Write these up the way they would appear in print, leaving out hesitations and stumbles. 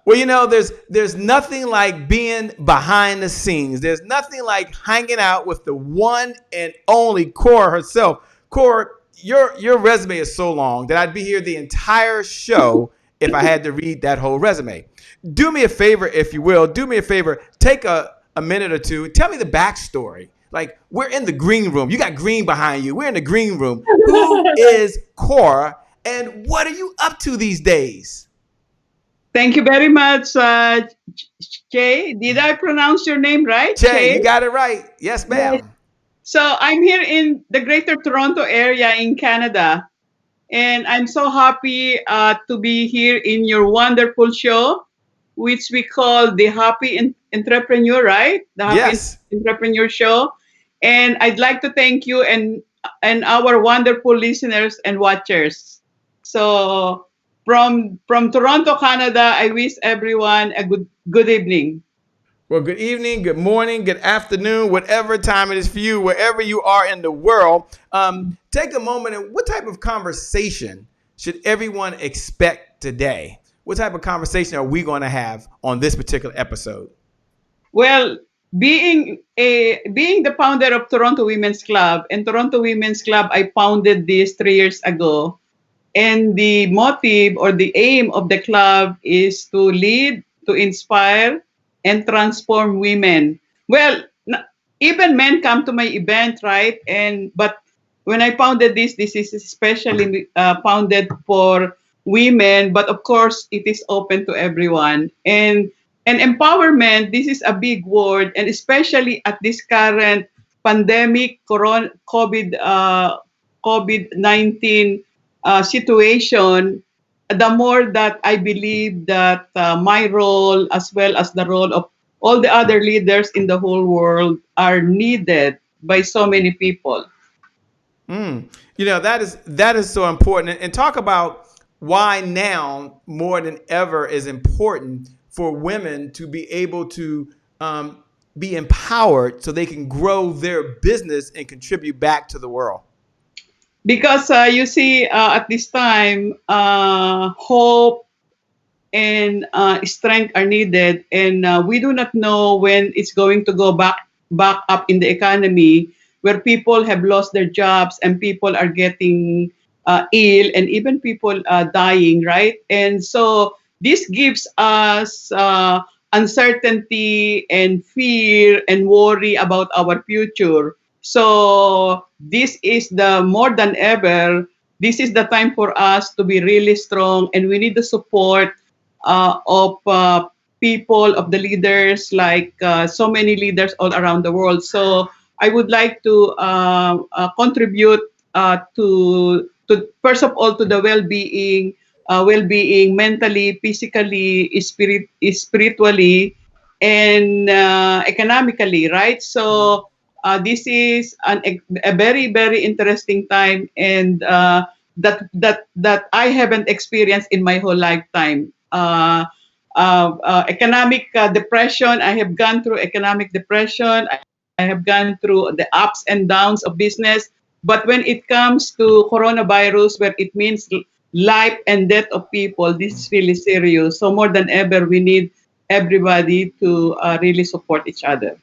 Well, there's nothing like being behind the scenes. There's nothing like hanging out with the one and only Cora herself. Cora, your resume is so long that I'd be here the entire show if I had to read that whole resume. Do me a favor, if you will. Do me a favor. Take a minute or two. Tell me the backstory. Like, we're in the green room. You got green behind you. We're in the green room. Who is Cora, and what are you up to these days? Thank you very much, Che. Did I pronounce your name right? Che, you got it right. Yes, ma'am. Yes. So I'm here in the Greater Toronto area in Canada, and I'm so happy to be here in your wonderful show, which we call the Happy Entrepreneur, right? The Happy Yes. Entrepreneur Show. And I'd like to thank you and our wonderful listeners and watchers. So from Toronto, Canada, I wish everyone a good evening. Well, good evening, good morning, good afternoon, whatever time it is for you, wherever you are in the world. Take a moment and what type of conversation should everyone expect today? What type of conversation are we going to have on this particular episode? Well, being the founder of Toronto Women's Club, and Toronto Women's Club, I founded this 3 years ago. And the motive or the aim of the club is to lead, to inspire, and transform women. Well, even men come to my event, right? But when I founded this is especially founded for women, but of course it is open to everyone. And empowerment, this is a big word, and especially at this current pandemic, COVID-19 situation, the more that I believe that my role, as well as the role of all the other leaders in the whole world, are needed by so many people. That is so important. And talk about why now more than ever is important for women to be able to be empowered so they can grow their business and contribute back to the world. Because you see, at this time, hope and strength are needed, and we do not know when it's going to go back up in the economy, where people have lost their jobs and people are getting ill, and even people dying, right? And so this gives us uncertainty and fear and worry about our future. So this is more than ever, this is the time for us to be really strong, and we need the support of people, of the leaders, like so many leaders all around the world. So I would like to contribute to first of all to the well-being mentally, physically, spiritually, and economically, right? So this is a very, very interesting time, and that I haven't experienced in my whole lifetime. Economic depression. I have gone through economic depression. I have gone through the ups and downs of business. But when it comes to coronavirus, where it means life and death of people, this is really serious. So more than ever, we need everybody to really support each other.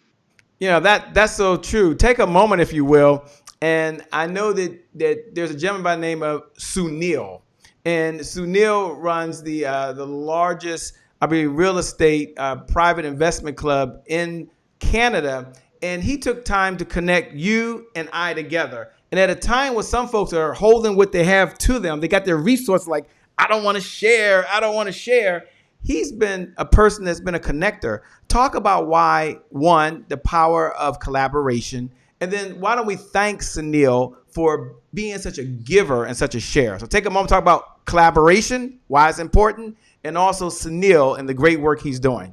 That's so true. Take a moment, if you will. And I know that there's a gentleman by the name of Sunil. And Sunil runs the largest, real estate private investment club in Canada. And he took time to connect you and I together. And at a time when some folks are holding what they have to them, they got their resources like, I don't want to share. He's been a person that's been a connector. Talk about why, one, the power of collaboration. And then why don't we thank Sunil for being such a giver and such a share. So take a moment to talk about collaboration, why it's important, and also Sunil and the great work he's doing.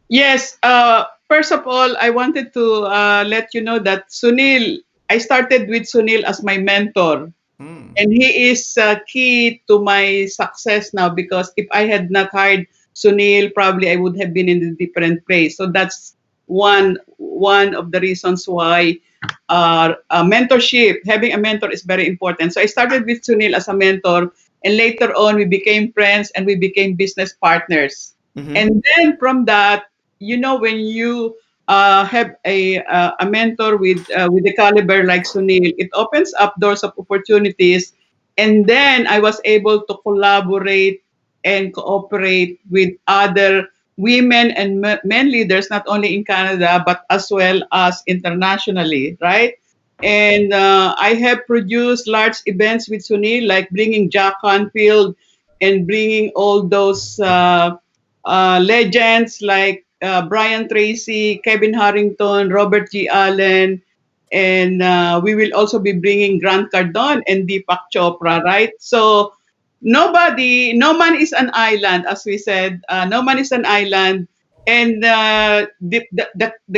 Yes. First of all, I wanted to let you know that I started with Sunil as my mentor. And he is key to my success now, because if I had not hired Sunil, probably I would have been in a different place. So that's one of the reasons why mentorship, having a mentor, is very important. So I started with Sunil as a mentor, and later on we became friends and we became business partners. Mm-hmm. And then from that, when you have a mentor with a caliber like Sunil, it opens up doors of opportunities. And then I was able to collaborate and cooperate with other women and men leaders, not only in Canada but as well as internationally, right? And I have produced large events with Sunil, like bringing Jack Canfield and bringing all those legends like Brian Tracy, Kevin Harrington, Robert G. Allen, and we will also be bringing Grant Cardone and Deepak Chopra, right? So no man is an island, as we said. No man is an island. And the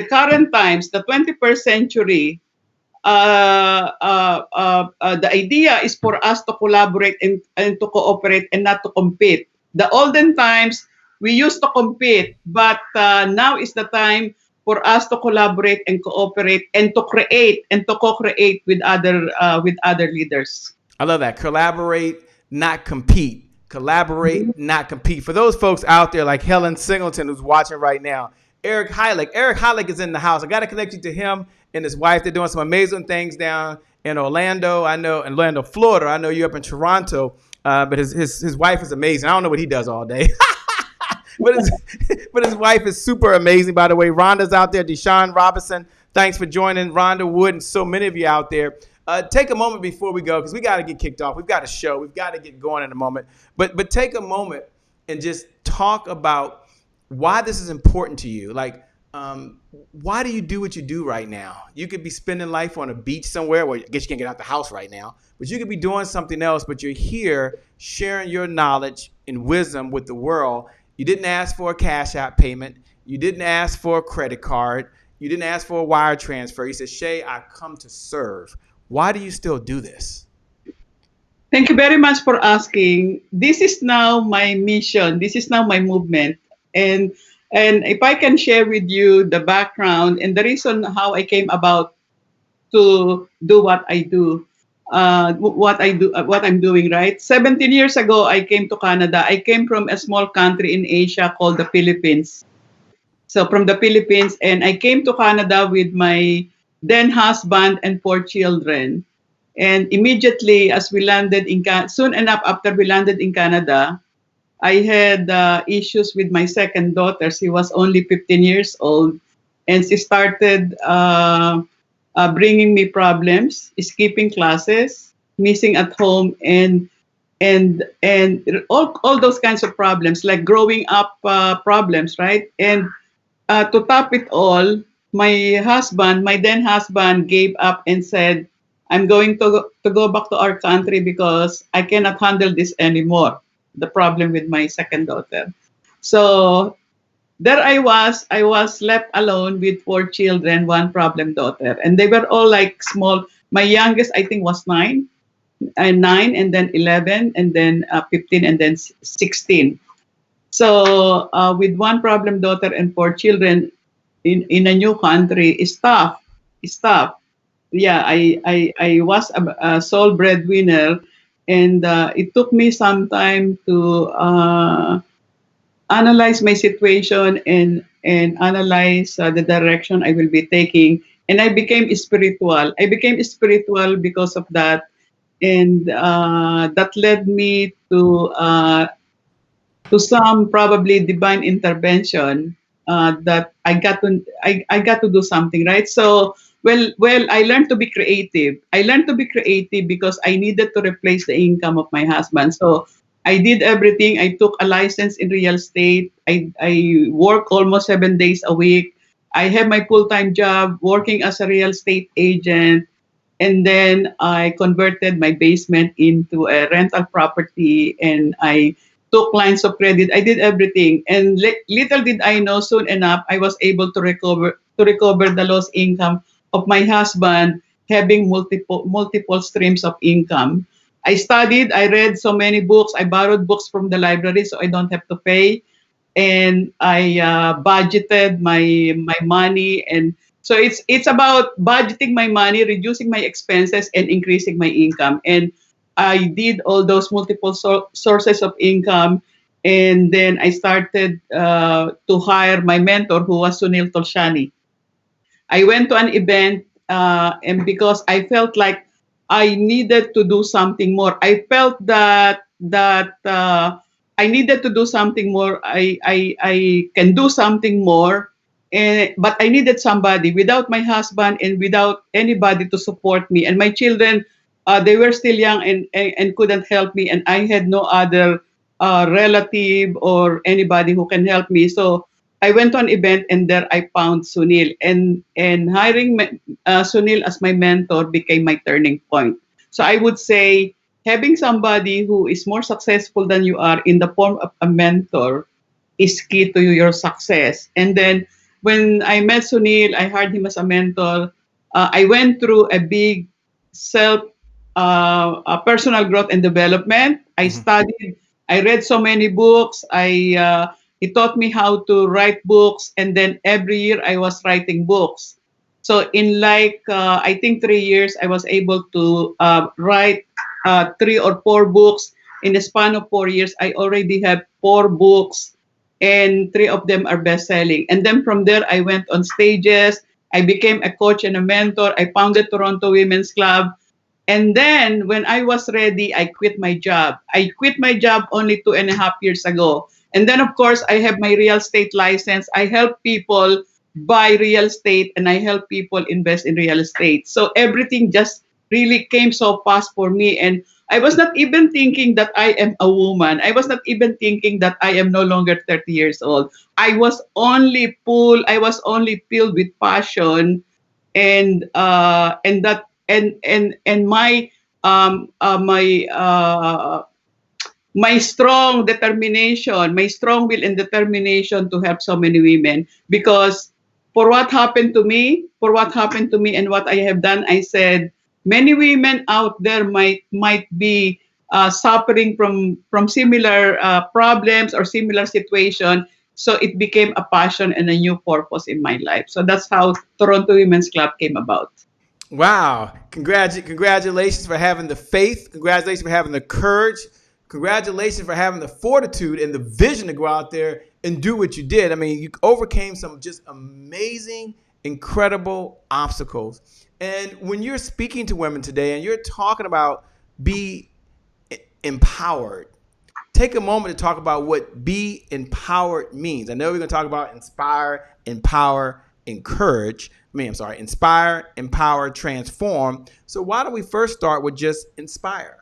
current times, the 21st century, the idea is for us to collaborate and to cooperate and not to compete. The olden times, we used to compete, but now is the time for us to collaborate and cooperate and to create and to co-create with other leaders. I love that. Collaborate, not compete. Collaborate, not compete. For those folks out there like Helen Singleton, who's watching right now, Eric Heilig. Eric Heilig is in the house. I got to connect you to him and his wife. They're doing some amazing things down in Orlando. I know in Orlando, Florida. I know you're up in Toronto. But his wife is amazing. I don't know what he does all day. but his but his wife is super amazing, by the way. Rhonda's out there. Deshaun Robinson, thanks for joining. Rhonda Wood and so many of you out there. Take a moment before we go because we got to get kicked off. We've got a show. We've got to get going in a moment. But take a moment and just talk about why this is important to you. Like, why do you do what you do right now? You could be spending life on a beach somewhere. Well, I guess you can't get out the house right now. But you could be doing something else. But you're here sharing your knowledge and wisdom with the world. You didn't ask for a Cash App payment. You didn't ask for a credit card. You didn't ask for a wire transfer. You said, Shay, I come to serve. Why do you still do this? Thank you very much for asking. This is now my mission. This is now my movement. And and if I can share with you the background and the reason how I came about to do what I do, what I'm doing, right? 17 years ago, I came to Canada. I came from a small country in Asia called the Philippines. So from the Philippines, and I came to Canada with my then husband and 4 children. And immediately, as we landed soon enough after we landed in Canada, I had issues with my second daughter. She was only 15 years old, and she started bringing me problems, skipping classes, missing at home, and all those kinds of problems, like growing up problems, right? And to top it all, my then husband, gave up and said, "I'm going to go back to our country because I cannot handle this anymore." The problem with my second daughter. So there I was left alone with 4 children, one problem daughter, and they were all like small. My youngest, I think, was 9, and then 11, and then 15, and then 16. So with one problem daughter and 4 children in a new country is tough. It's tough. Yeah, I was a sole breadwinner, and it took me some time to analyze my situation and analyze the direction I will be taking. And I became spiritual. I became spiritual because of that, and that led me to some probably divine intervention that I got to do something, right. So I learned to be creative. I learned to be creative because I needed to replace the income of my husband. So I did everything. I took a license in real estate. I work almost 7 days a week. I have my full-time job working as a real estate agent. And then I converted my basement into a rental property, and I took lines of credit. I did everything. And little did I know, soon enough, I was able to recover the lost income of my husband, having multiple streams of income. I studied, I read so many books, I borrowed books from the library so I don't have to pay. And I budgeted my money, and so it's about budgeting my money, reducing my expenses, and increasing my income. And I did all those multiple sources of income, And then I started to hire my mentor, who was Sunil Tulsiani. I went to an event, and because I felt like I needed to do something more. I felt that I needed to do something more. I can do something more, but I needed somebody. Without my husband and without anybody to support me, and my children, they were still young and couldn't help me, and I had no other relative or anybody who can help me. So I went to an event, and there I found Sunil, and hiring Sunil as my mentor became my turning point. So I would say having somebody who is more successful than you are in the form of a mentor is key to your success. And then when I met Sunil, I hired him as a mentor. I went through a big self personal growth and development. I Mhm. studied. I read so many books. He taught me how to write books, and then every year I was writing books. So in like I think 3 years, I was able to write 3 or 4 books. In the span of 4 years, I already have 4 books, and 3 of them are best selling. And then from there, I went on stages. I became a coach and a mentor. I founded Toronto Women's Club. And then when I was ready, I quit my job. I quit my job only 2.5 years ago. And then, of course, I have my real estate license. I help people buy real estate, and I help people invest in real estate. So everything just really came so fast for me. And I was not even thinking that I am a woman. I was not even thinking that I am no longer 30 years old. I was only filled with passion, and that and my strong determination, my strong will and determination to help so many women. Because for what happened to me and what I have done, I said many women out there might be suffering from similar problems or similar situation. So it became a passion and a new purpose in my life. So that's how Toronto Women's Club came about. Wow. Congratulations for having the faith. Congratulations for having the courage. Congratulations for having the fortitude and the vision to go out there and do what you did. I mean, you overcame some just amazing, incredible obstacles. And when you're speaking to women today and you're talking about be empowered, take a moment to talk about what be empowered means. I know we're going to talk about inspire, empower, encourage. I'm sorry, inspire, empower, transform. So why don't we first start with just inspire?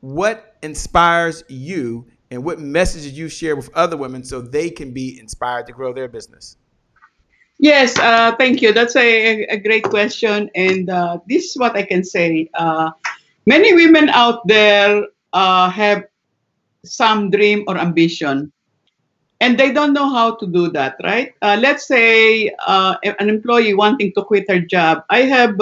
What inspires you, and what messages you share with other women so they can be inspired to grow their business? Yes, thank you. That's a great question. And this is what I can say. Many women out there have some dream or ambition, and they don't know how to do that, right? Let's say an employee wanting to quit her job. I have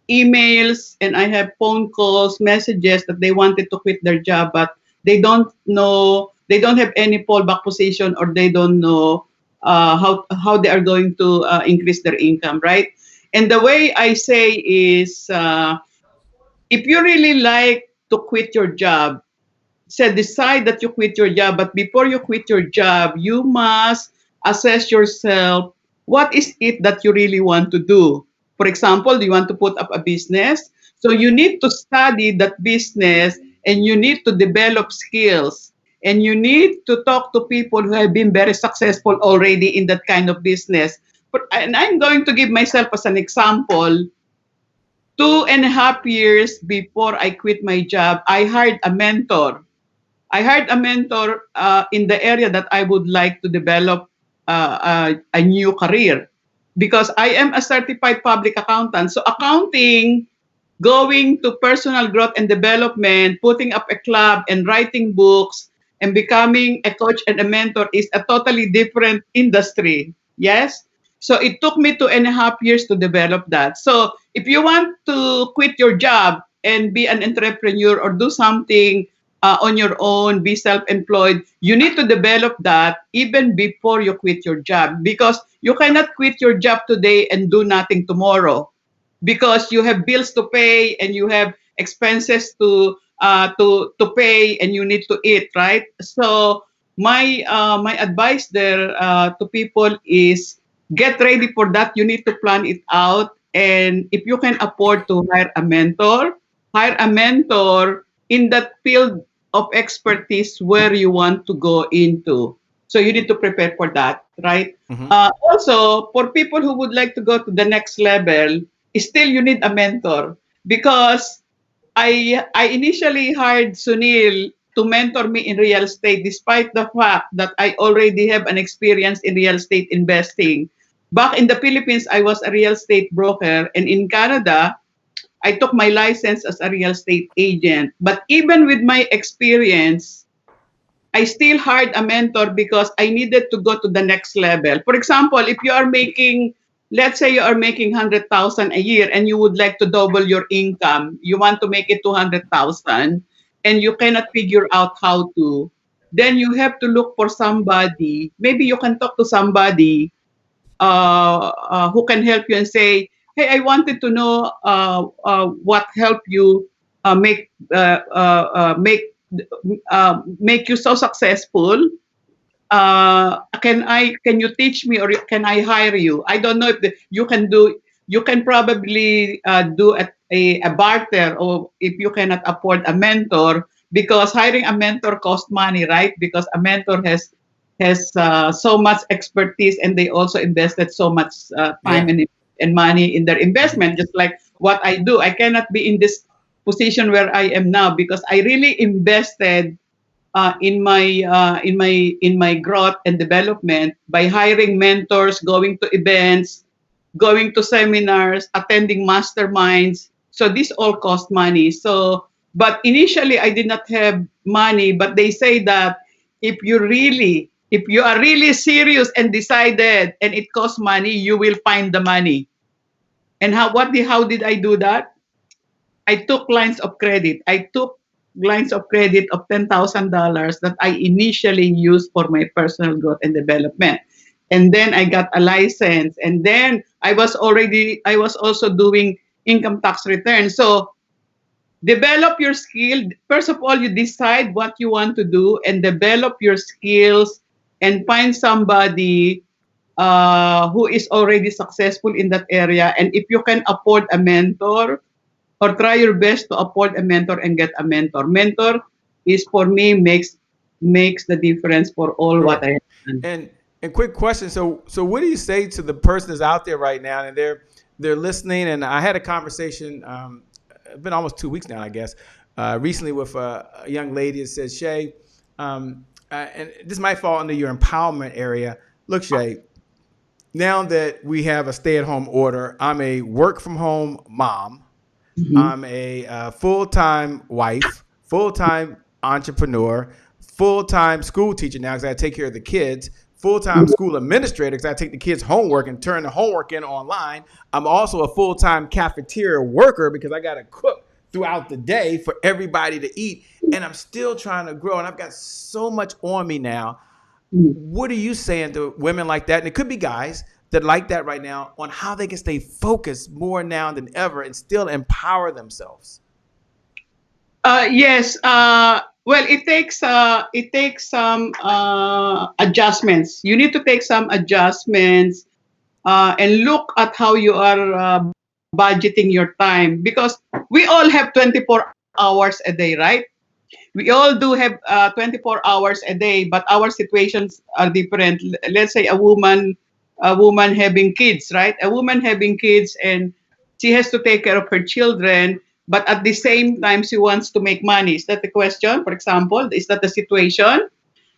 emails and I have phone calls, messages that they wanted to quit their job, but they don't have any fallback position, or they don't know how they are going to increase their income, right? And the way I say is, if you really like to quit your job, said decide that you quit your job, but before you quit your job, you must assess yourself. What is it that you really want to do? For example, do you want to put up a business? So you need to study that business, and you need to develop skills, and you need to talk to people who have been very successful already in that kind of business. And I'm going to give myself as an example. 2.5 years before I quit my job, I hired a mentor. In the area that I would like to develop a new career, because I am a certified public accountant. So accounting, going to personal growth and development, putting up a club and writing books and becoming a coach and a mentor is a totally different industry. Yes. So it took me 2.5 years to develop that. So if you want to quit your job and be an entrepreneur or do something on your own, be self-employed, you need to develop that even before you quit your job, because you cannot quit your job today and do nothing tomorrow, because you have bills to pay and you have expenses to pay, and you need to eat, right? So my advice there to people is get ready for that. You need to plan it out, and if you can afford to hire a mentor in that field of expertise where you want to go into. So you need to prepare for that, right? Hmm. Also, for people who would like to go to the next level, still you need a mentor, because I initially hired Sunil to mentor me in real estate, despite the fact that I already have an experience in real estate investing. Back in the Philippines, I was a real estate broker, and in Canada, I took my license as a real estate agent. But even with my experience, I still hired a mentor because I needed to go to the next level. For example, if you are making, let's say you are making 100,000 a year and you would like to double your income, you want to make it 200,000 and you cannot figure out how to, then you have to look for somebody. Maybe you can talk to somebody who can help you and say, "Hey, I wanted to know what helped you make you so successful. Can you teach me, or can I hire you? I don't know if you can do. You can probably do a barter, or if you cannot afford a mentor, because hiring a mentor costs money, right? Because a mentor has so much expertise, and they also invested so much time Yeah. and money in their Hmm. investment, just like what I do. I cannot be in this position where I am now because I really invested in my growth and development by hiring mentors, going to events, going to seminars, attending masterminds. So this all cost money. So, but initially I did not have money. But they say that if you are really serious and decided, and it costs money, you will find the money. And how did I do that? I took lines of credit. I took lines of credit of $10,000 that I initially used for my personal growth and development. And then I got a license. And then I was also doing income tax returns. So develop your skill. First of all, you decide what you want to do and develop your skills and find somebody who is already successful in that area. And if you can afford a mentor, or try your best to afford a mentor and get a mentor. Mentor is for me makes the difference for all what Sure. I have done. And quick question. So what do you say to the person that's out there right now and they're listening? And I had a conversation. It's been almost 2 weeks now, I guess. Recently with a young lady that says, Shay, and this might fall under your empowerment area. Look, Shay, now that we have a stay-at-home order, I'm a work-from-home mom. Mhm. I'm a full-time wife, full-time entrepreneur, full-time school teacher now because I take care of the kids, full-time Mhm. school administrator because I take the kids' homework and turn the homework in online. I'm also a full-time cafeteria worker because I got to cook throughout the day for everybody to eat. And I'm still trying to grow. And I've got so much on me now. What are you saying to women like that? And it could be guys that like that right now on how they can stay focused more now than ever and still empower themselves. Yes. Well, it takes some adjustments. You need to take some adjustments and look at how you are budgeting your time, because we all have 24 hours a day, right? We all do have 24 hours a day, but our situations are different. Let's say a woman having kids, right? A woman having kids, and she has to take care of her children, but at the same time she wants to make money. Is that the question? For example, is that the situation?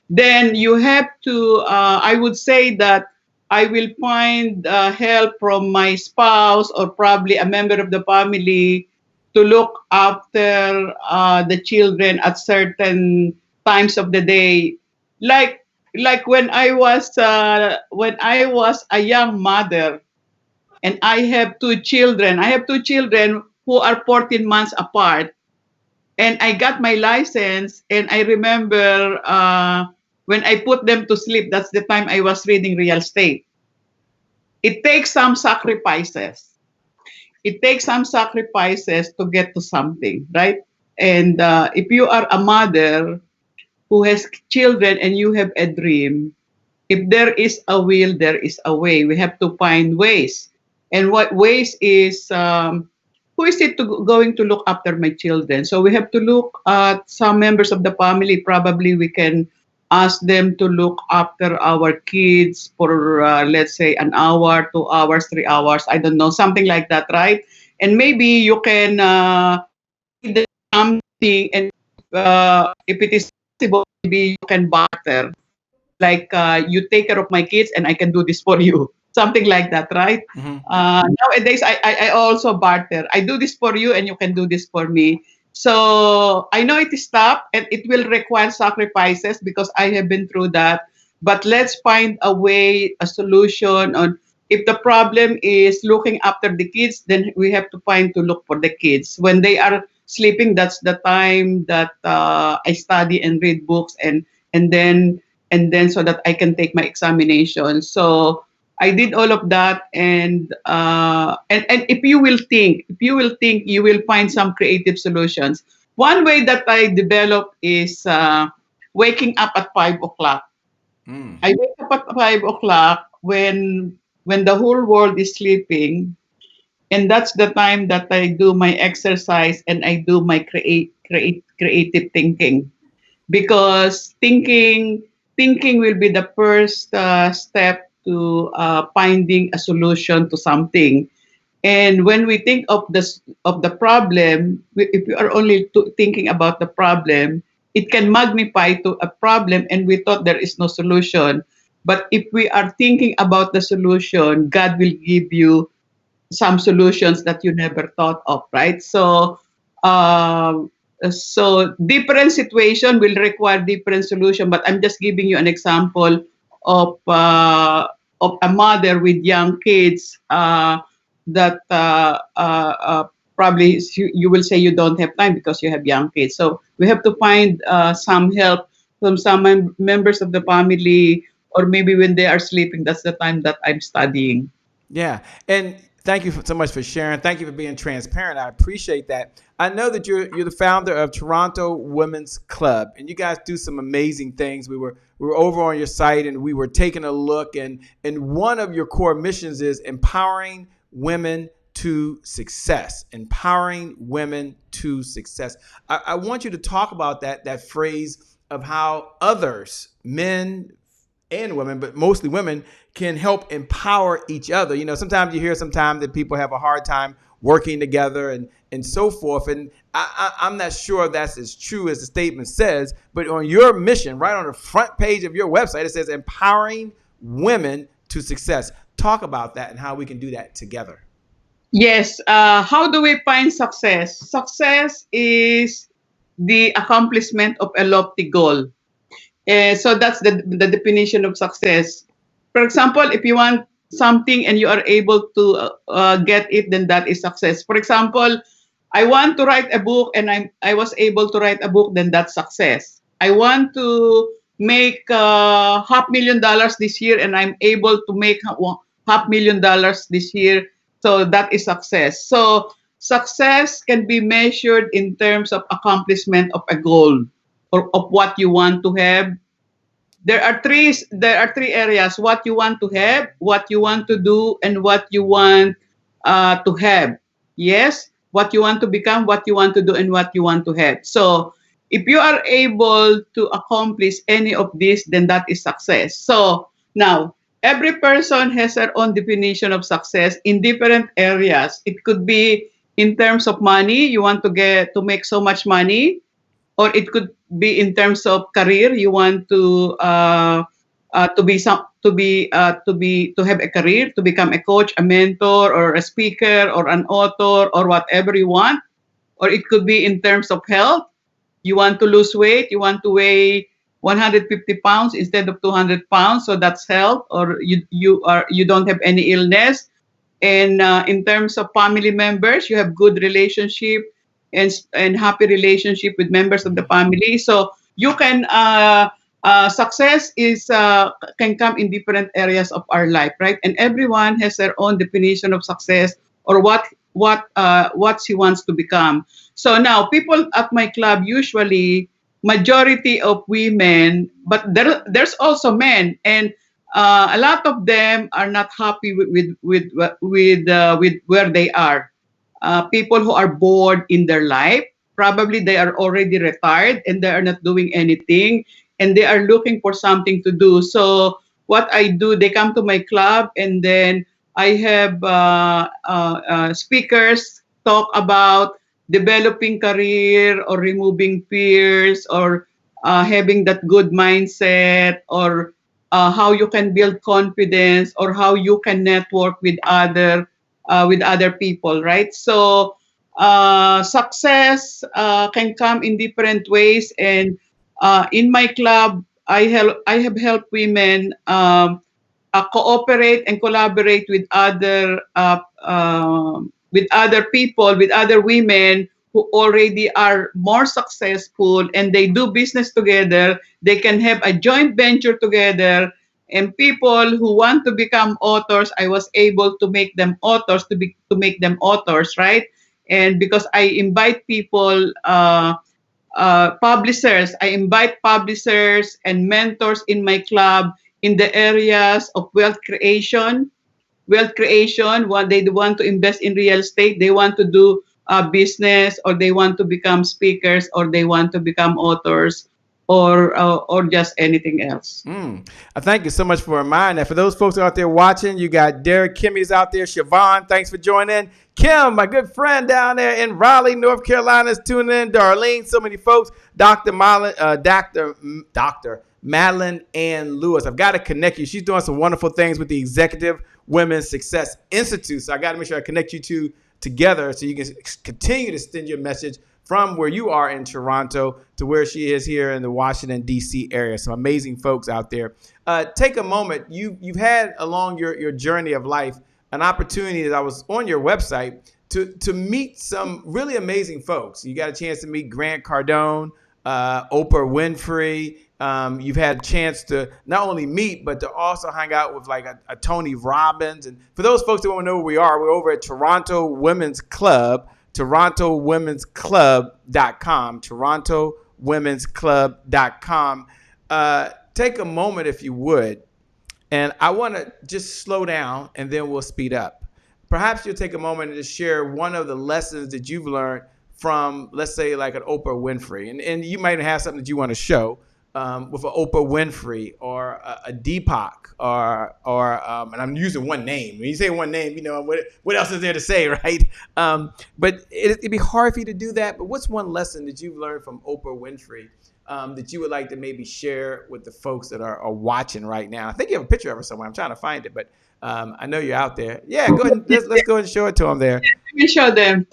Then you have to. I would say that I will find help from my spouse or probably a member of the family to look after the children at certain times of the day, like when I was a young mother, and I have two children. I have two children who are 14 months apart, and I got my license, and I remember when I put them to sleep, that's the time I was reading real estate. It takes some sacrifices. It takes some sacrifices to get to something, right? And if you are a mother who has children and you have a dream, if there is a will, there is a way. We have to find ways. And what ways is, who is it going to look after my children? So we have to look at some members of the family. Probably we can ask them to look after our kids for, let's say, an hour, 2 hours, 3 hours. I don't know, something like that, right? And maybe you can pay them something, and if it is possible, maybe you can barter, like you take care of my kids and I can do this for you, something like that, right? Hmm. Nowadays I also barter. I do this for you and you can do this for me. So I know it is tough and it will require sacrifices because I have been through that. But let's find a way, a solution on, if the problem is looking after the kids, then we have to find to look for the kids. When they are sleeping, that's the time that I study and read books, and then so that I can take my examination. So I did all of that, and if you will think, you will find some creative solutions. One way that I developed is waking up at 5 o'clock. Mm. I wake up at 5 o'clock when the whole world is sleeping, and that's the time that I do my exercise and I do my creative thinking, because thinking will be the first step to finding a solution to something. And when we think of the problem, if we are only thinking about the problem, it can magnify to a problem, and we thought there is no solution. But if we are thinking about the solution, God will give you some solutions that you never thought of, right? Um, so different situation will require different solution. But I'm just giving you an example of a mother with young kids that probably you will say you don't have time because you have young kids. So we have to find some help from some members of the family, or maybe when they are sleeping, that's the time that I'm studying. Yeah, and thank you so much for sharing. Thank you for being transparent. I appreciate that. I know that you're the founder of Toronto Women's Club, and you guys do some amazing things. We were over on your site, and we were taking a look, and one of your core missions is empowering women to success. Empowering women to success. I want you to talk about that phrase of how others, men and women, but mostly women, can help empower each other. You know, sometimes you hear sometimes that people have a hard time working together and so forth. And I'm not sure that's as true as the statement says, but on your mission, right on the front page of your website, it says empowering women to success. Talk about that and how we can do that together. Yes. How do we find success? Success is the accomplishment of a lofty goal. So that's the definition of success. For example, if you want something and you are able to get it, then that is success. For example, I want to write a book and I was able to write a book, then that's success. I want to make $500,000 this year and I'm able to make $500,000 this year, so that is success. So success can be measured in terms of accomplishment of a goal or of what you want to have. There are three areas: what you want to have, what you want to do, and what you want to have. Yes, what you want to become, what you want to do, and what you want to have. So if you are able to accomplish any of this, then that is success. So now every person has their own definition of success in different areas. It could be in terms of money. You want to make so much money, or it could be in terms of career. You want to have a career, to become a coach, a mentor, or a speaker, or an author, or whatever you want. Or it could be in terms of health. You want to lose weight. You want to weigh 150 pounds instead of 200 pounds. So that's health. Or you don't have any illness. And in terms of family members, you have good relationship and happy relationship with members of the family. So you can success is can come in different areas of our life, right? And everyone has their own definition of success, or what she wants to become. So now people at my club usually majority of women, but there's also men, and a lot of them are not happy with where they are. People who are bored in their life, probably they are already retired and they are not doing anything, and they are looking for something to do. So what I do, they come to my club, and then I have speakers talk about developing career or removing fears or having that good mindset or how you can build confidence or how you can network with other people, right? So success can come in different ways, and in my club, I have helped women cooperate and collaborate with other people, with other women who already are more successful, and they do business together. They can have a joint venture together. And people who want to become authors, I was able to make them authors, to make them authors, right? And because I invite people, publishers. I invite publishers and mentors in my club in the areas of wealth creation. Wealth creation, what they want to invest in real estate, they want to do business, or they want to become speakers, or they want to become authors, or just anything else. I thank you so much for reminding that. For those folks out there watching, you got Derek, Kimmy's out there, Siobhan, thanks for joining. Kim, my good friend down there in Raleigh, North Carolina, is tuning in. Darlene, so many folks. Dr. Madeline Ann Lewis. I've got to connect you. She's doing some wonderful things with the Executive Women's Success Institute. So I got to make sure I connect you two together so you can continue to send your message from where you are in Toronto to where she is here in the Washington, D.C. area. Some amazing folks out there. Take a moment. You've had along your journey of life an opportunity, as I was on your website, to meet some really amazing folks. You got a chance to meet Grant Cardone, Oprah Winfrey. You've had a chance to not only meet, but to also hang out with like a Tony Robbins. And for those folks that want to know where we are, we're over at Toronto Women's Club, TorontoWomen'sClub.com, TorontoWomen'sClub.com. Take a moment, if you would, and I want to just slow down and then we'll speed up. Perhaps you'll take a moment and just share one of the lessons that you've learned from, let's say, like an Oprah Winfrey. And you might have something that you want to show with an Oprah Winfrey or a Deepak or and I'm using one name. When you say one name, you know, what else is there to say, right? But it'd be hard for you to do that. But what's one lesson that you've learned from Oprah Winfrey that you would like to maybe share with the folks that are watching right now? I think you have a picture of her somewhere. I'm trying to find it, but I know you're out there. Yeah, go ahead. Let's go and show it to them there. Let me show them.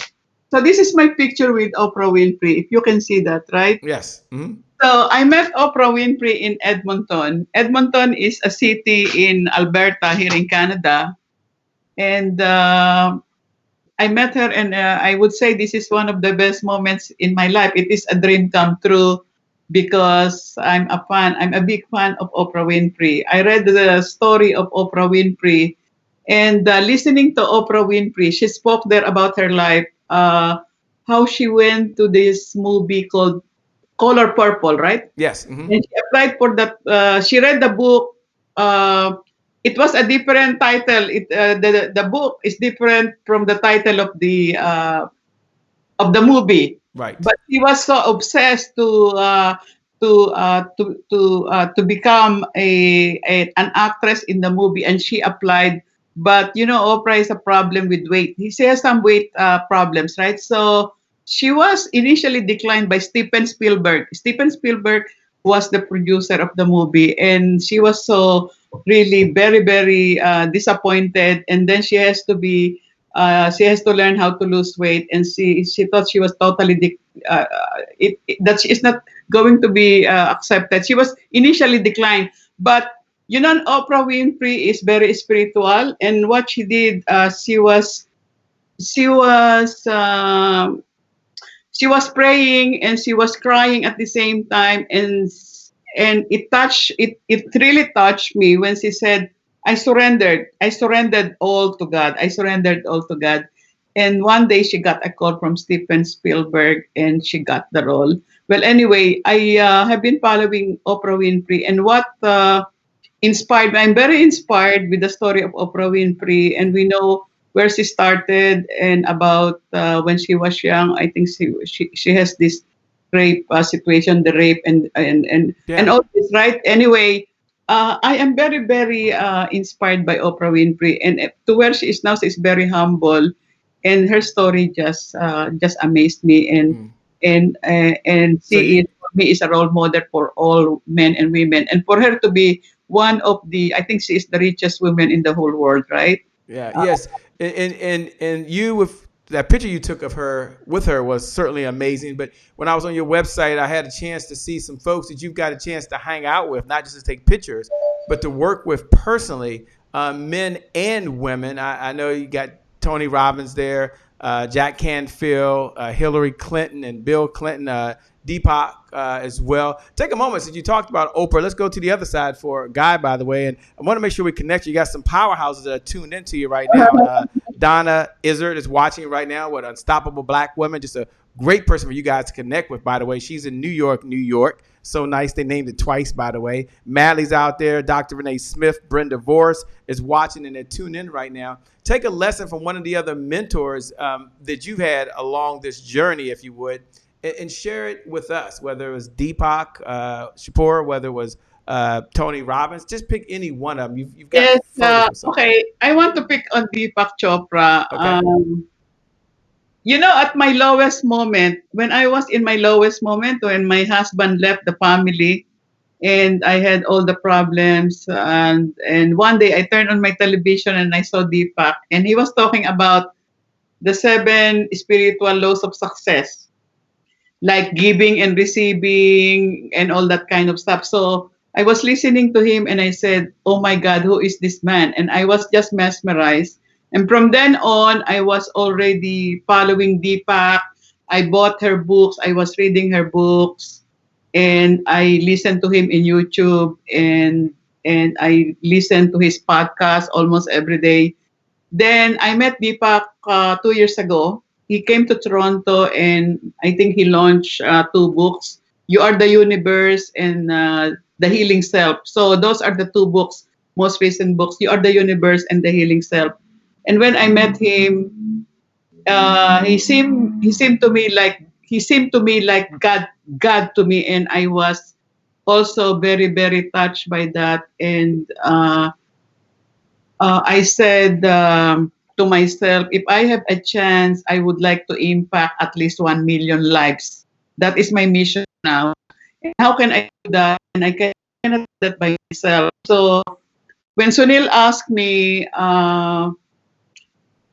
So this is my picture with Oprah Winfrey. If you can see that, right? Yes. Mm-hmm. So I met Oprah Winfrey in Edmonton. Edmonton is a city in Alberta here in Canada. And I met her, and I would say this is one of the best moments in my life. It is a dream come true because I'm a fan. I'm a big fan of Oprah Winfrey. I read the story of Oprah Winfrey, and listening to Oprah Winfrey, she spoke there about her life, how she went to this movie called Color Purple, right? Yes. Mm-hmm. And she applied for that. She read the book. It was a different title. The book is different from the title of the movie. Right. But she was so obsessed to become an actress in the movie, and she applied. But you know, Oprah is a problem with weight. She has some weight problems, right? So she was initially declined by Steven Spielberg. Steven Spielberg was the producer of the movie, and she was so really very, very disappointed. And then she has to learn how to lose weight, and she thought she was totally that she is not going to be accepted. She was initially declined, but you know, Oprah Winfrey is very spiritual, and what she did, she was praying and she was crying at the same time, and it really touched me when she said, I surrendered all to God. I surrendered all to God. And one day she got a call from Steven Spielberg and she got the role. Well, anyway, I have been following Oprah Winfrey, and what inspired me, I'm very inspired with the story of Oprah Winfrey, and we know where she started and about when she was young. I think she has this rape situation, the rape and Yeah. all this, right? Anyway, I am very very inspired by Oprah Winfrey, and to where she is now, she's very humble, and her story just amazed me, Mm. and So she you, is for me is a role model for all men and women, and for her to be one of the, I think she is the richest woman in the whole world, right? yeah, yes, and you with that picture you took of her with her was certainly amazing. But when I was on your website, I had a chance to see some folks that you've got a chance to hang out with, not just to take pictures, but to work with personally, men and women. I know you got Tony Robbins there, Jack Canfield, Hillary Clinton, and Bill Clinton, Deepak as well. Take a moment since you talked about Oprah. Let's go to the other side for Guy, by the way. And I want to make sure we connect. You got some powerhouses that are tuned into you right now. Donna Izzard is watching right now with Unstoppable Black Women. Just a great person for you guys to connect with, by the way. She's in New York, New York. So nice. They named it twice, by the way. Madley's out there. Dr. Renee Smith, Brenda Vorse is watching and they're tuned in right now. Take a lesson from one of the other mentors that you've had along this journey, if you would, and share it with us, whether it was Deepak Kapoor, whether it was Tony Robbins. Just pick any one of them. You've got Yes. photos with some. Okay. I want to pick on Deepak Chopra. Okay. At my lowest moment, when I was in my lowest moment, when my husband left the family, and I had all the problems, and one day I turned on my television and I saw Deepak, and he was talking about the 7 spiritual laws of success, like giving and receiving and all that kind of stuff. So I was listening to him and I said, "Oh my God, who is this man?" And I was just mesmerized. And from then on, I was already following Deepak. I bought her books. I was reading her books, and I listened to him in YouTube, and I listened to his podcast almost every day. Then I met Deepak 2 years ago. He came to Toronto, and I think he launched 2 books: "You Are the Universe" and "The Healing Self." So those are the 2 books, most recent books: "You Are the Universe" and "The Healing Self." And when I met him, he seemed to me like God to me, and I was also very very touched by that. And I said to myself, if I have a chance, I would like to impact at least 1 million lives. That is my mission now. And how can I do that? And I cannot do that by myself. So when Sunil asked me,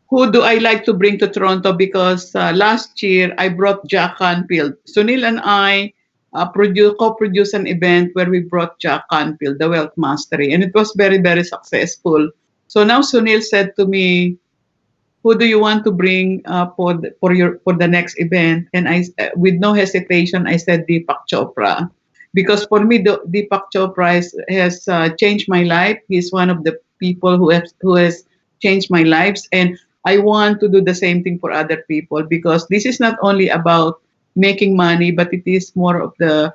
who do I like to bring to Toronto? Because last year I brought Jack Canfield. Sunil and I co-produced an event where we brought Jack Canfield, the Wealth Mastery, and it was very, very successful. So now Sunil said to me, "Who do you want to bring for the next event?" And I, with no hesitation, I said Deepak Chopra, because for me, Deepak Chopra has changed my life. He's one of the people who has changed my lives, and I want to do the same thing for other people, because this is not only about making money, but it is more of the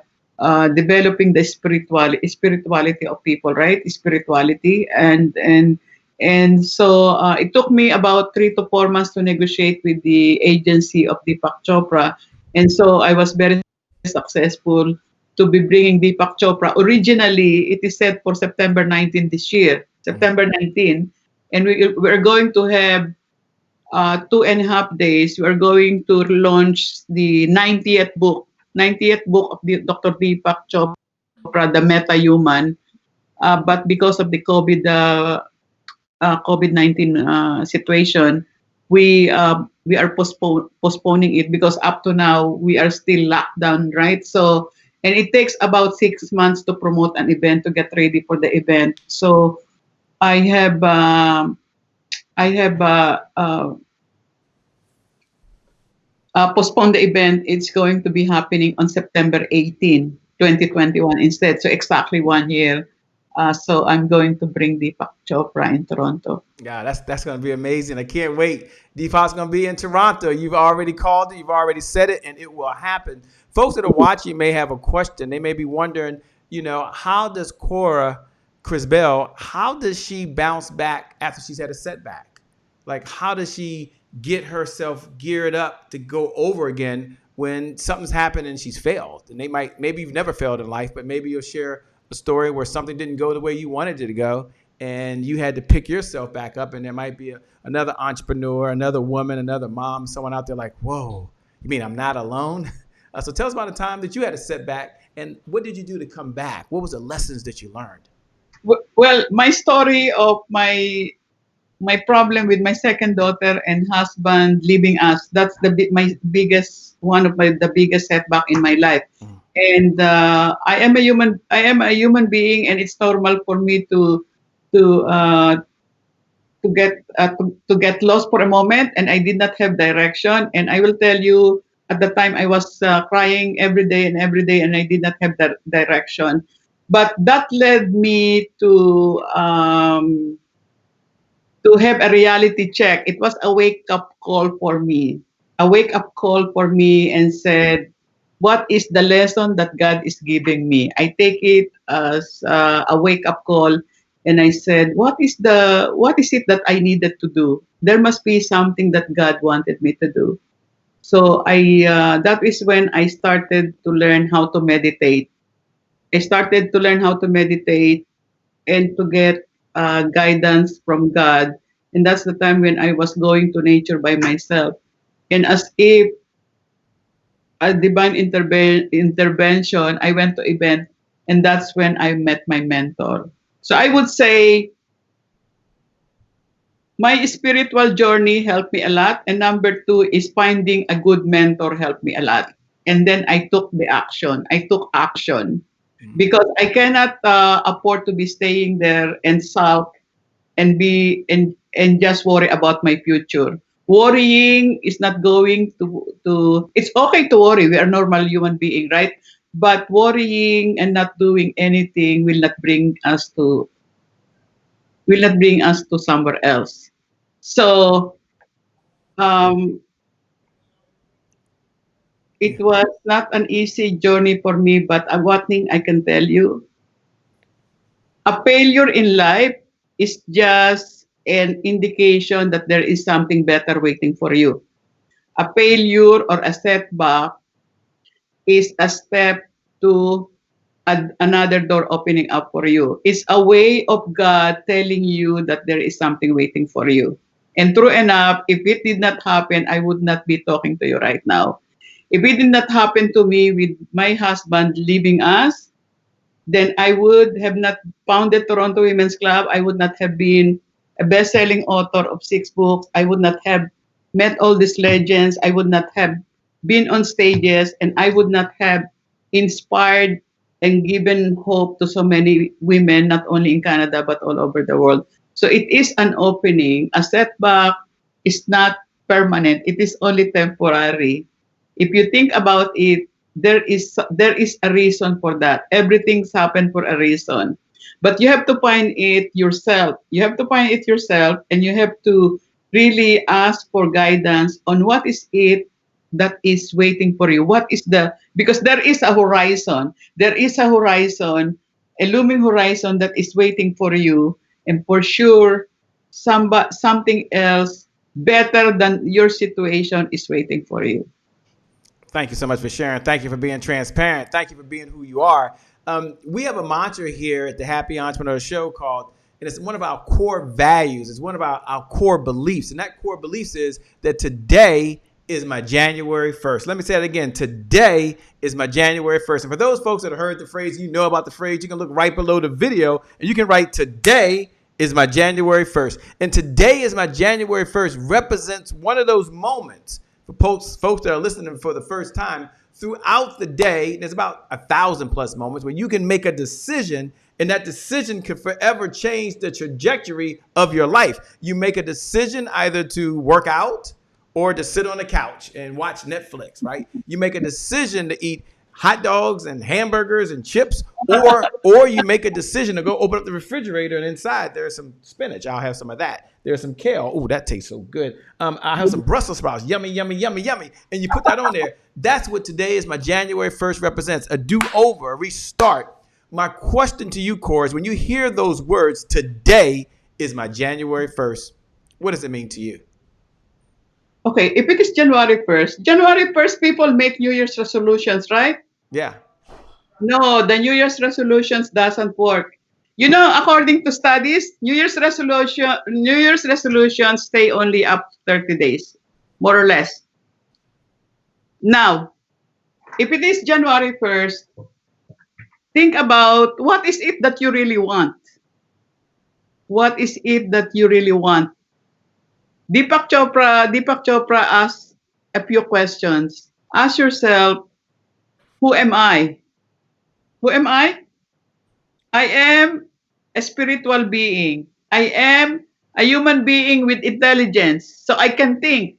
developing the spirituality of people, right? Spirituality, and so it took me about 3 to 4 months to negotiate with the agency of Deepak Chopra. And so I was very successful to be bringing Deepak Chopra. Originally, it is set for September 19 this year, Mhm. September 19. And we're going to have 2.5 days. We are going to launch the 90th book of Dr. Deepak Chopra, The Meta Human. But because of the COVID-19 situation, we are postponing it, because up to now we are still locked down, right? So, and it takes about 6 months to promote an event, to get ready for the event. So I have I have postponed the event. It's going to be happening on September 18, 2021 instead. So exactly 1 year. So I'm going to bring Deepak Chopra in Toronto. Yeah, that's going to be amazing. I can't wait. Deepak's going to be in Toronto. You've already called it. You've already said it, and it will happen. Folks that are watching may have a question. They may be wondering, how does Cora Cristobal, how does she bounce back after she's had a setback? Like, how does she get herself geared up to go over again when something's happened and she's failed? And maybe you've never failed in life, but maybe you'll share a story where something didn't go the way you wanted it to go, and you had to pick yourself back up. And there might be another entrepreneur, another woman, another mom, someone out there like, whoa, you mean I'm not alone? So tell us about the time that you had a setback, and what did you do to come back? What was the lessons that you learned? Well, my story of my problem with my second daughter and husband leaving us, that's my biggest one of the biggest setback in my life. And I am a human being, and it's normal for me to uh, to get lost for a moment, and I did not have direction. And I will tell you, at the time I was crying every day, and I did not have that direction. But that led me to have a reality check. It was a wake up call for me. A wake up call for me, and said, what is the lesson that God is giving me? I take it as a wake up call, and I said, what is it that I needed to do? There must be something that God wanted me to do. So that is when I started to learn how to meditate. I started to learn how to meditate and to get guidance from God. And that's the time when I was going to nature by myself. And as if a divine intervention, I went to event, and that's when I met my mentor. So I would say my spiritual journey helped me a lot. And number two is finding a good mentor helped me a lot. And then I took the action. I took action because I cannot afford to be staying there and sulk and and just worry about my future. Worrying is not going to it's okay to worry. We are normal human being, right? But worrying and not doing anything will not bring us to somewhere else. So um, it was not an easy journey for me, but one thing I can tell you, a failure in life is just an indication that there is something better waiting for you. A failure or a setback is a step to another door opening up for you. It's a way of God telling you that there is something waiting for you. And true enough, if it did not happen, I would not be talking to you right now. If it did not happen to me with my husband leaving us, then I would have not founded Toronto Women's Club. I would not have been a best-selling author of 6 books. I would not have met all these legends. I would not have been on stages, and I would not have inspired and given hope to so many women, not only in Canada, but all over the world. So it is an opening. A setback is not permanent. It is only temporary. If you think about it, there is a reason for that. Everything's happened for a reason. But you have to find it yourself. You have to find it yourself, and you have to really ask for guidance on what is it that is waiting for you. Because there is a horizon. There is a horizon, a looming horizon that is waiting for you. And for sure, something else better than your situation is waiting for you. Thank you so much for sharing. Thank you for being transparent. Thank you for being who you are. We have a mantra here at the Happy Entrepreneur Show and it's one of our core values. It's one of our core beliefs. And that core beliefs is that today is my January 1st. Let me say it again. Today is my January 1st. And for those folks that have heard the phrase, you know about the phrase, you can look right below the video and you can write today is my January 1st. And today is my January 1st represents one of those moments for folks that are listening for the first time. Throughout the day, there's about 1,000 plus moments where you can make a decision, and that decision could forever change the trajectory of your life. You make a decision either to work out or to sit on the couch and watch Netflix, right? You make a decision to eat hot dogs and hamburgers and chips, or you make a decision to go open up the refrigerator and inside there's some spinach. I'll have some of that. There's some kale. Oh, that tastes so good. I'll have some Brussels sprouts. Yummy, yummy, yummy, yummy. And you put that on there. That's what today is my January 1st represents. A do-over, a restart. My question to you, Cora, is when you hear those words, today is my January 1st, what does it mean to you? Okay, if it is January 1st, people make New Year's resolutions, right? Yeah. No, the New Year's resolutions doesn't work. You know, according to studies, New Year's resolutions stay only up to 30 days, more or less. Now, if it is January 1st, think about what is it that you really want? What is it that you really want? Deepak Chopra asked a few questions. Ask yourself, who am I? Who am I? I am a spiritual being. I am a human being with intelligence. So I can think.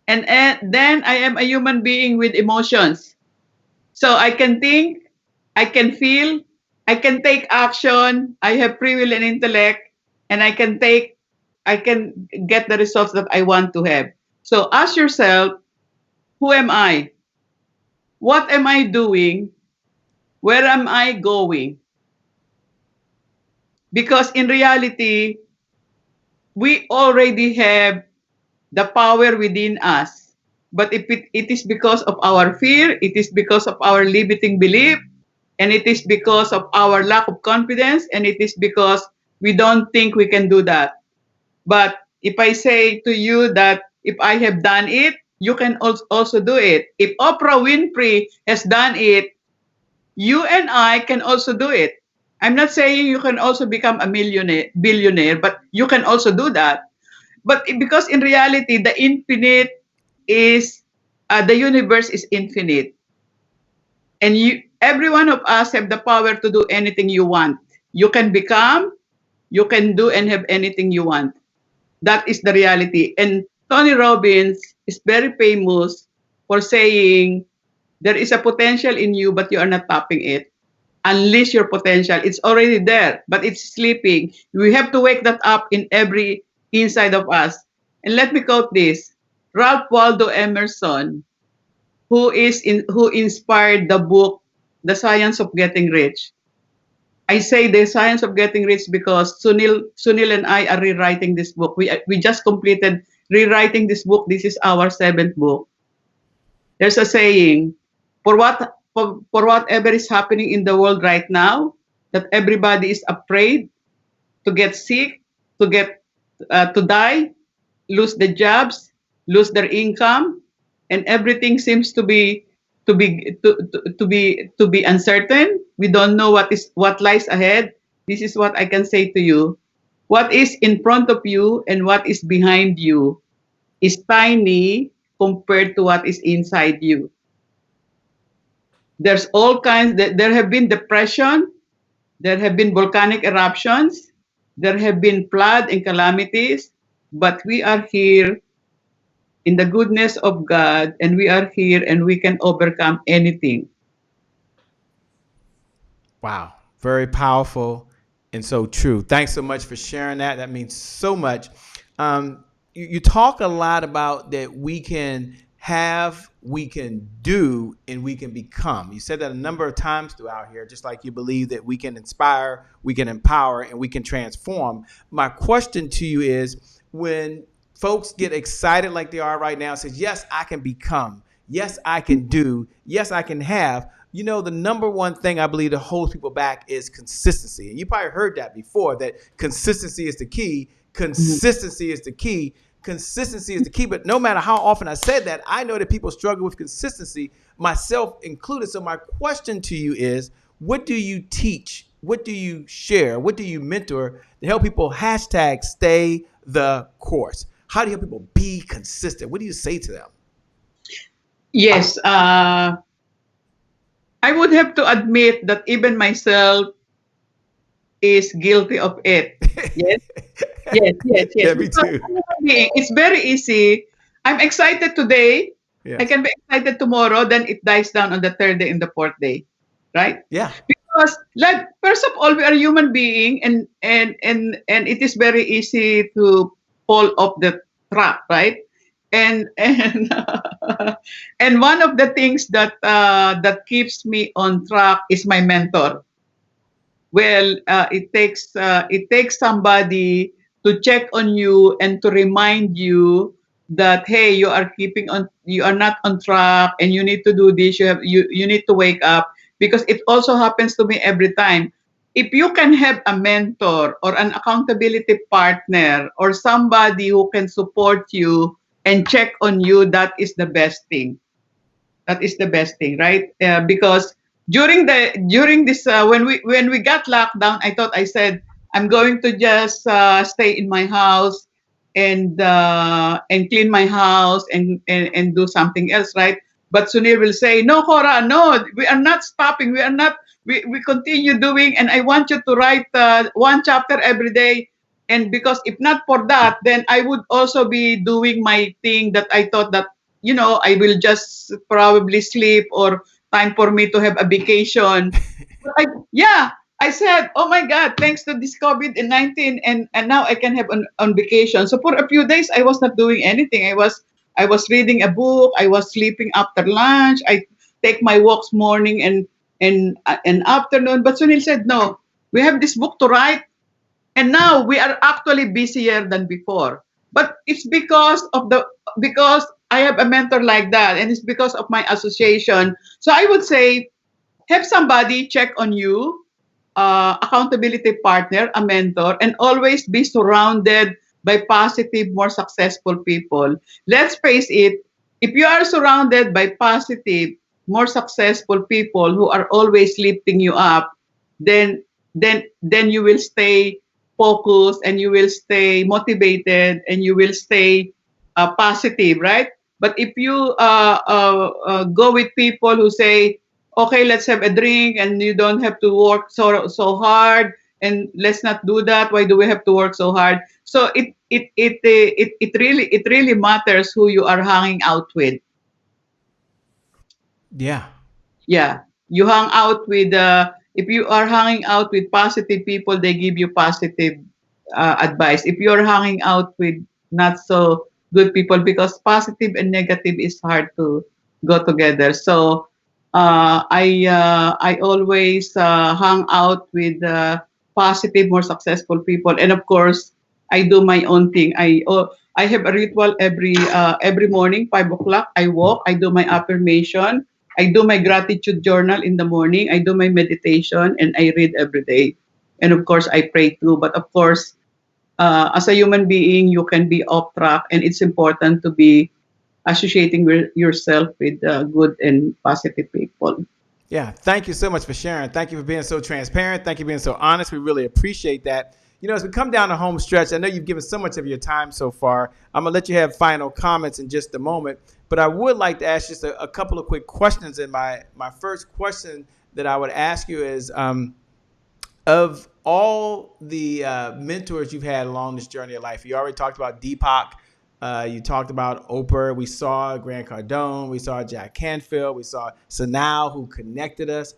And then I am a human being with emotions. So I can think, I can feel, I can take action, I have free will and intellect, and I can get the results that I want to have. So ask yourself, who am I? What am I doing? Where am I going? Because in reality, we already have the power within us. But if it is because of our fear, it is because of our limiting belief, and it is because of our lack of confidence, and it is because we don't think we can do that. But if I say to you that if I have done it, you can also do it. If Oprah Winfrey has done it, you and I can also do it. I'm not saying you can also become a billionaire, but you can also do that. But because in reality, the infinite is the universe is infinite, and every one of us have the power to do anything you want. You can become, you can do and have anything you want. That is the reality. And Tony Robbins is very famous for saying there is a potential in you, but you are not tapping it. Unleash your potential. It's already there, but it's sleeping. We have to wake that up in every inside of us. And let me quote this. Ralph Waldo Emerson, who inspired the book The Science of Getting Rich. I say The Science of Getting Rich because Sunil and I are rewriting this book. We just completed rewriting this book. This is our 7th book. There's a saying, for whatever is happening in the world right now, that everybody is afraid to get sick, to die, lose the jobs, lose their income, and everything seems to be uncertain. We don't know what lies ahead. This is what I can say to you. What is in front of you and what is behind you is tiny compared to what is inside you. There's all kinds. There have been depression. There have been volcanic eruptions. There have been flood and calamities. But we are here in the goodness of God, and we are here and we can overcome anything. Wow. Very powerful and so true. Thanks so much for sharing that. That means so much. You talk a lot about that we can have, we can do, and we can become. You said that a number of times throughout here, just like you believe that we can inspire, we can empower, and we can transform. My question to you is, when folks get excited like they are right now, says, yes, I can become, yes, I can do, yes, I can have, you know, the number one thing I believe that holds people back is consistency. And you probably heard that before, that consistency is the key. Consistency is the key. Consistency is the key. But no matter how often I said that, I know that people struggle with consistency, myself included. So my question to you is, what do you teach? What do you share? What do you mentor to help people #stay the course? How do you help people be consistent? What do you say to them? Yes, I would have to admit that even myself is guilty of it. Yes, yes. Yeah, me too. It's very easy. I'm excited today. I Yes. can be excited tomorrow, then it dies down on the third day and the fourth day, right? Yeah. Because, like, first of all, we are human being, and it is very easy to fall off the track, right? And and one of the things that keeps me on track is my mentor. Well, it takes somebody to check on you and to remind you that, hey, you are not on track, and you need to do this. You need to wake up, because it also happens to me every time. If you can have a mentor or an accountability partner or somebody who can support you and check on you, that is the best thing. That is the best thing, right? Because during this when we got locked down, I said I'm going to just stay in my house and clean my house and do something else, right? But Sunil will say, no, Cora, no, we are not stopping. We are not. We continue doing, and I want you to write one chapter every day. And because if not for that, then I would also be doing my thing that I thought that I will just probably sleep, or time for me to have a vacation. But yeah, I said, oh my God, thanks to this COVID-19, and now I can have on vacation. So for a few days, I was not doing anything. I was reading a book. I was sleeping after lunch. I take my walks morning and afternoon. But Sunil said, no, we have this book to write, and now we are actually busier than before. But it's because I have a mentor like that, and it's because of my association. So I would say, have somebody check on you, accountability partner, a mentor, and always be surrounded by positive, more successful people. Let's face it, if you are surrounded by positive, more successful people who are always lifting you up, then then you will stay focused, and you will stay motivated, and you will stay positive, right? But if you go with people who say, okay, let's have a drink, and you don't have to work so hard, and let's not do that. Why do we have to work so hard? So it really matters who you are hanging out with. Yeah. Yeah, you hang out with if you are hanging out with positive people, they give you positive advice. If you're hanging out with not so good people, because positive and negative is hard to go together. So I always hang out with positive, more successful people, and of course I do my own thing. I have a ritual every morning, 5 o'clock. I walk. I do my affirmation. I do my gratitude journal in the morning. I do my meditation, and I read every day. And of course, I pray too. But of course, as a human being, you can be off track, and it's important to be associating with yourself with good and positive people. Yeah, thank you so much for sharing. Thank you for being so transparent. Thank you for being so honest. We really appreciate that. As we come down the home stretch, I know you've given so much of your time so far. I'm going to let you have final comments in just a moment. But I would like to ask just a couple of quick questions. And my first question that I would ask you is, of all the mentors you've had along this journey of life, you already talked about Deepak. You talked about Oprah. We saw Grant Cardone. We saw Jack Canfield. We saw Sunil, who connected us.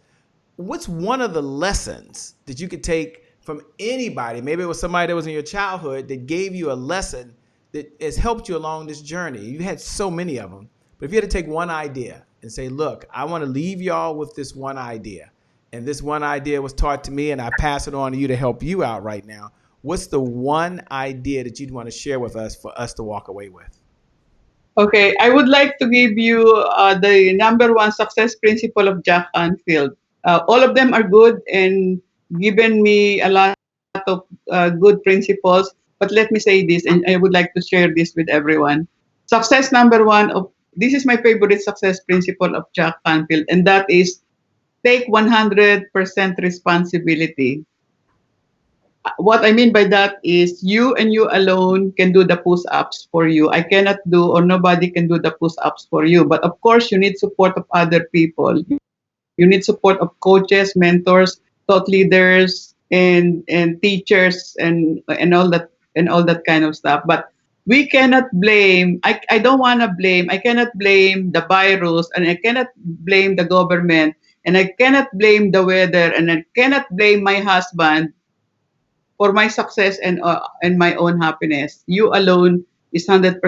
What's one of the lessons that you could take from anybody? Maybe it was somebody that was in your childhood that gave you a lesson that has helped you along this journey. You had so many of them. But if you had to take one idea and say, look, I want to leave y'all with this one idea, and this one idea was taught to me, and I pass it on to you to help you out right now. What's the one idea that you'd want to share with us for us to walk away with? Okay, I would like to give you the number one success principle of Jack Canfield. All of them are good and given me a lot of good principles. But let me say this, and I would like to share this with everyone. Success number one of this is my favorite success principle of Jack Canfield, and that is take 100% responsibility. What I mean by that is you and you alone can do the push-ups for you. I cannot do, or nobody can do the push-ups for you. But of course, you need support of other people. You need support of coaches, mentors, thought leaders, and teachers, and all that kind of stuff. But we cannot blame, I don't want to blame, I cannot blame the virus, and I cannot blame the government, and I cannot blame the weather, and I cannot blame my husband for my success and my own happiness. You alone is 100%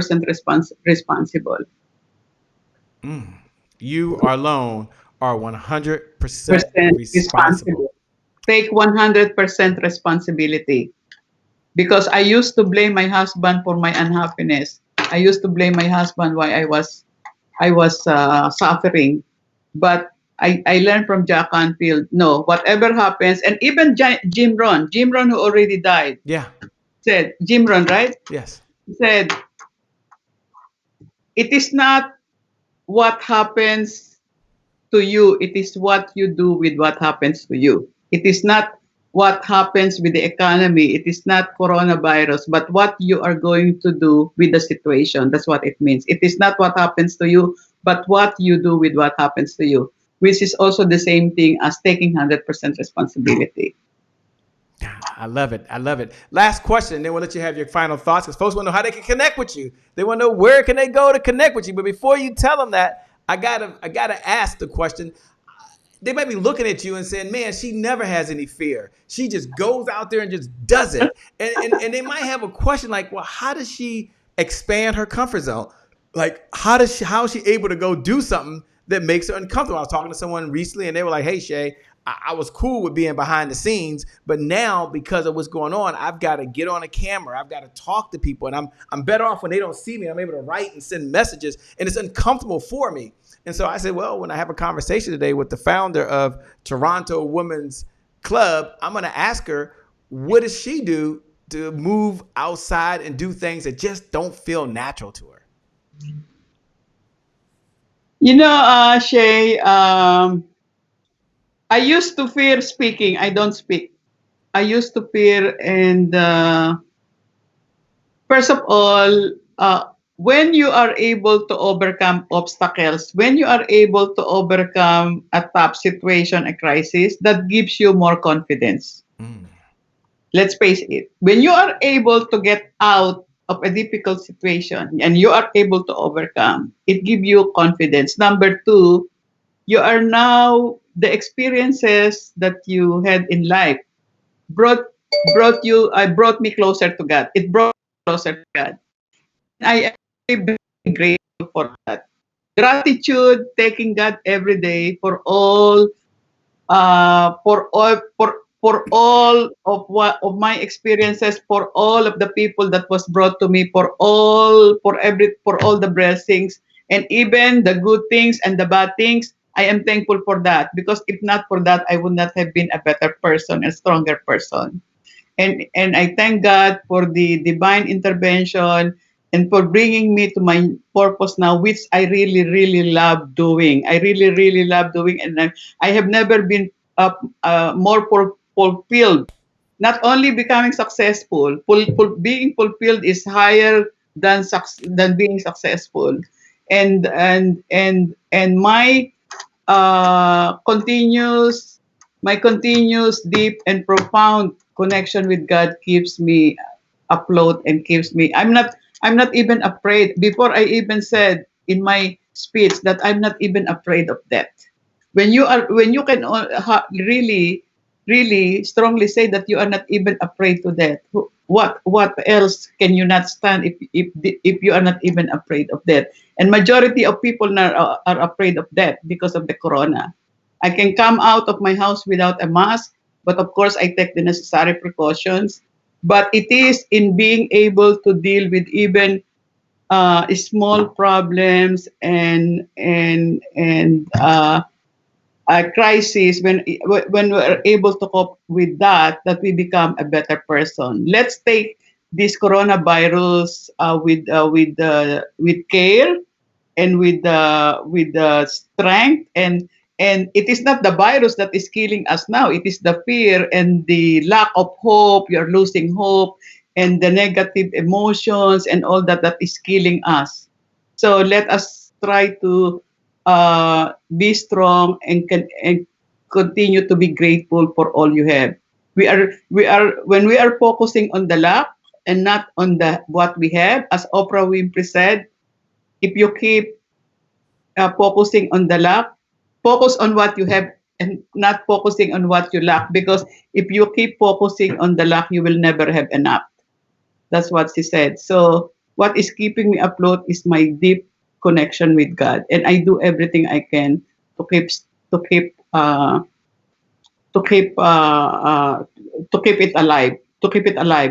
responsible. You alone are 100% Percent responsible. responsible. Take 100% responsibility. Because I used to blame my husband for my unhappiness. I used to blame my husband why I was suffering. But I learned from Jack Canfield, no, whatever happens, and even Jim Ron who already died, Yeah. said, Jim Ron, right? Yes. Said, it is not what happens to you, it is what you do with what happens to you. It is not what happens with the economy, it is not coronavirus, but what you are going to do with the situation. That's what it means. It is not what happens to you, but what you do with what happens to you, which is also the same thing as taking 100% responsibility. I love it. I love it. Last question, then we'll let you have your final thoughts because folks want to know how they can connect with you. They want to know where can they go to connect with you. But before you tell them that, I gotta ask the question. They might be looking at you and saying, "Man, she never has any fear. She just goes out there and just does it." And they might have a question like, "Well, how does she expand her comfort zone? Like, how is she able to go do something that makes her uncomfortable?" I was talking to someone recently, and they were like, "Hey, Shay, I was cool with being behind the scenes, but now because of what's going on, I've got to get on a camera. I've got to talk to people, and I'm better off when they don't see me. I'm able to write and send messages, and it's uncomfortable for me." And so I said, well, when I have a conversation today with the founder of Toronto Women's Club, I'm going to ask her, what does she do to move outside and do things that just don't feel natural to her? Shay, I used to fear speaking. I don't speak. I used to fear, and first of all, when you are able to overcome obstacles, when you are able to overcome a tough situation, a crisis, that gives you more confidence. Mm. Let's face it. When you are able to get out of a difficult situation and you are able to overcome, it gives you confidence. Number two, you are now the experiences that you had in life brought brought me closer to God. It brought me closer to God. And I am very, very grateful for that. Gratitude, taking God every day for all of what of my experiences, for all of the people that was brought to me, for all the blessings, and even the good things and the bad things. I am thankful for that, because if not for that, I would not have been a better person, a stronger person. And I thank God for the divine intervention and for bringing me to my purpose now, which I really, really love doing. I really, really love doing, and I have never been more fulfilled. Not only becoming successful, being fulfilled is higher than being successful, and continuous my continuous deep and profound connection with God keeps me afloat and keeps me. I'm not even afraid. Before I even said in my speech that I'm not even afraid of death. When you can really really strongly say that you are not even afraid to death, what else can you not stand if you are not even afraid of death? And majority of people are afraid of death because of the corona. I can come out of my house without a mask, but of course I take the necessary precautions. But it is in being able to deal with even small problems and crisis, when we're able to cope with that we become a better person. Let's take this coronavirus with care and with strength, and it is not the virus that is killing us now. It is the fear and the lack of hope. You're losing hope, and the negative emotions and all that is killing us. So let us try to be strong and continue to be grateful for all you have. We are when we are focusing on the lack and not on the what we have. As Oprah Winfrey said, if you keep focusing on the lack, focus on what you have and not focusing on what you lack. Because if you keep focusing on the lack, you will never have enough. That's what she said. So what is keeping me afloat is my deep connection with God, and I do everything I can to to keep uh, to keep uh, uh, to keep it alive,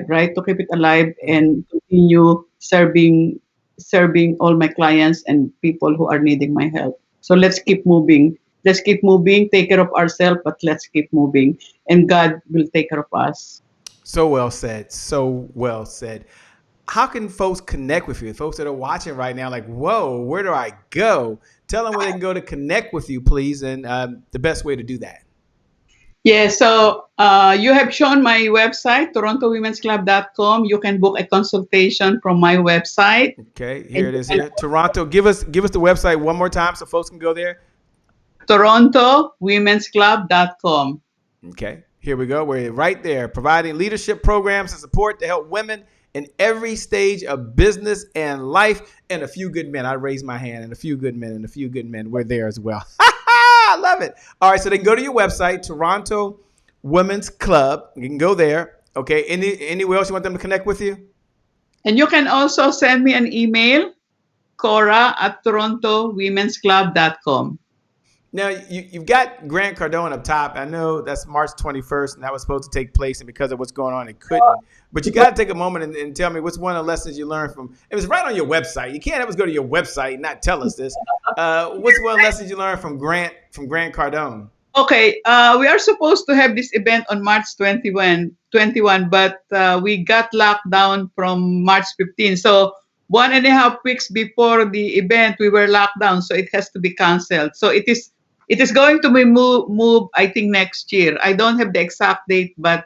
right? To keep it alive and continue serving all my clients and people who are needing my help. So let's keep moving. Let's keep moving. Take care of ourselves, but let's keep moving, and God will take care of us. So well said. So well said. How can folks connect with you? Folks that are watching right now, like, whoa, where do I go? Tell them where they can go to connect with you, please, and the best way to do that. Yeah, so you have shown my website, torontowomensclub.com. You can book a consultation from my website. Okay, here it is here. Toronto, give us the website one more time so folks can go there. torontowomensclub.com. Okay, here we go. We're right there, providing leadership programs and support to help women in every stage of business and life, and a few good men. I raise my hand, and a few good men, and a few good men. We're there as well. I love it. All right, so they can go to your website, Toronto Women's Club. You can go there. Okay, anywhere else you want them to connect with you? And you can also send me an email, cora@torontowomensclub.com. Now, you've got Grant Cardone up top. I know that's March 21st, and that was supposed to take place, and because of what's going on, it couldn't. But you got to take a moment and tell me what's one of the lessons you learned from. It was right on your website. You can't always go to your website and not tell us this. What's one of the lessons you learned from Grant Cardone? Okay, we are supposed to have this event on March 21, but we got locked down from March 15. So 1.5 weeks before the event, we were locked down, so it has to be canceled. So it is going to be moved, I think, next year. I don't have the exact date, but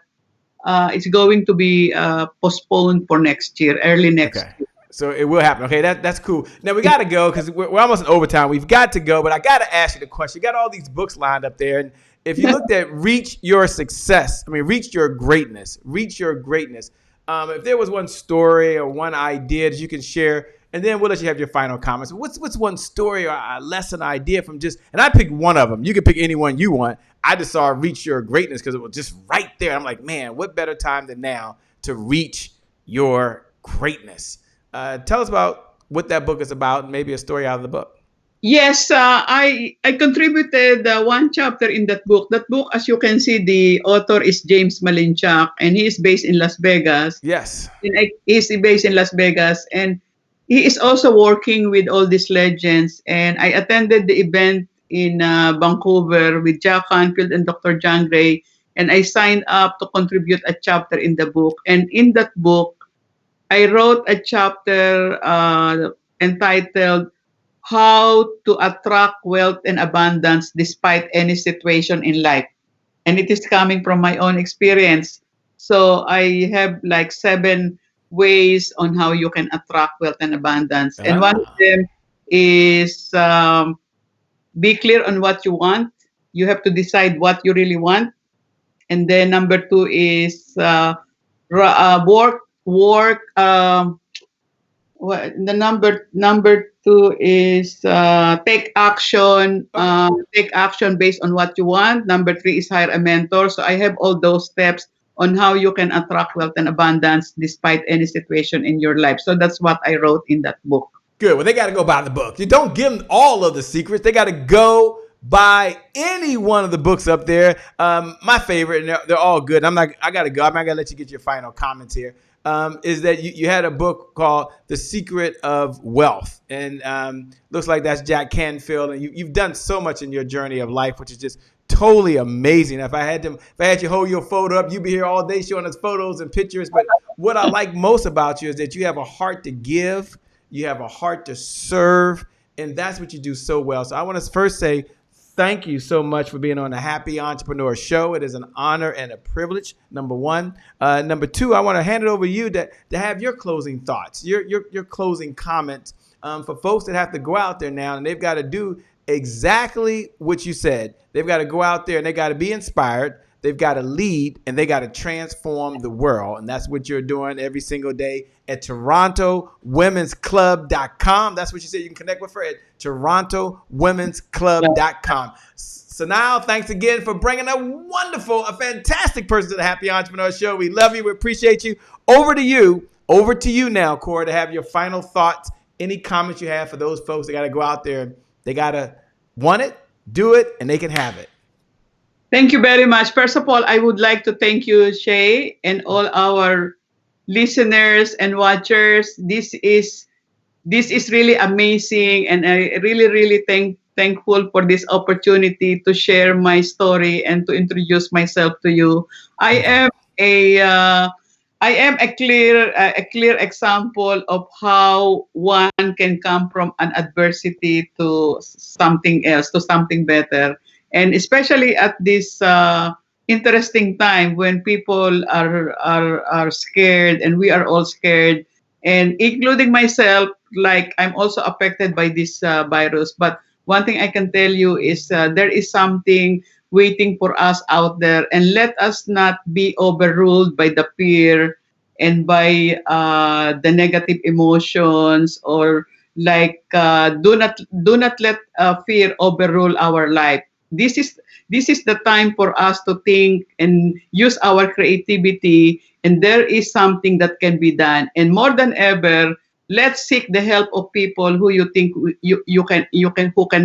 it's going to be postponed for next year, early next year. So it will happen. Okay, that's cool. Now we got to go because we're almost in overtime. We've got to go, but I got to ask you the question. You got all these books lined up there, and if you looked at Reach Your Success, Reach Your Greatness, if there was one story or one idea that you can share, and then we'll let you have your final comments. What's one story or a lesson idea from and I picked one of them. You can pick any one you want. I just saw Reach Your Greatness because it was just right there. I'm like, man, what better time than now to reach your greatness? Tell us about what that book is about, and maybe a story out of the book. Yes, I contributed one chapter in that book. That book, as you can see, the author is James Malinchak, and he is based in Las Vegas. Yes. He's based in Las Vegas, and he is also working with all these legends. And I attended the event in Vancouver with Jack Canfield and Dr. John Gray, and I signed up to contribute a chapter in the book. And in that book, I wrote a chapter entitled How to Attract Wealth and Abundance Despite Any Situation in Life. And it is coming from my own experience. So I have like 7 ways on how you can attract wealth and abundance. And one of them is be clear on what you want. You have to decide what you really want. And then number 2 is work. The number 2 is take action. Take action based on what you want. Number 3 is hire a mentor. So I have all those steps on how you can attract wealth and abundance despite any situation in your life. So that's what I wrote in that book. Good. Well, they got to go buy the book. You don't give them all of the secrets. They got to go buy any one of the books up there. My favorite, and they're all good. I got to go. I'm not going to let you get your final comments here. Is that you had a book called The Secret of Wealth. And looks like that's Jack Canfield. And you've done so much in your journey of life, which is just totally amazing. If I had you hold your photo up, you'd be here all day showing us photos and pictures. But what I like most about you is that you have a heart to give. You have a heart to serve. And that's what you do so well. So I want to first say thank you so much for being on the Happy Entrepreneur Show. It is an honor and a privilege, number one. Number 2, I want to hand it over to you to have your closing thoughts, your closing comments for folks that have to go out there now, and they've got to do exactly what you said. They've got to go out there and they got to be inspired. they've got to lead, and they got to transform the world. And that's what you're doing every single day at TorontoWomen'sClub.com. That's what you said. You can connect with her at TorontoWomen'sClub.com. So now, thanks again for bringing a fantastic person to the Happy Entrepreneur Show. We love you. We appreciate you. Over to you now, Cora, to have your final thoughts, any comments you have for those folks that got to go out there. They got to want it, do it, and they can have it. Thank you very much. First of all, I would like to thank you, Shay, and all our listeners and watchers. This is really amazing, and I really thankful for this opportunity to share my story and to introduce myself to you. I am a clear example of how one can come from an adversity to something else, to something better. And especially at this interesting time when people are scared, and we are all scared, and including myself, like I'm also affected by this virus. But one thing I can tell you is there is something waiting for us out there, and let us not be overruled by the fear and by the negative emotions, or like do not let fear overrule our life. This is the time for us to think and use our creativity, and there is something that can be done. And more than ever, let's seek the help of people who you think who can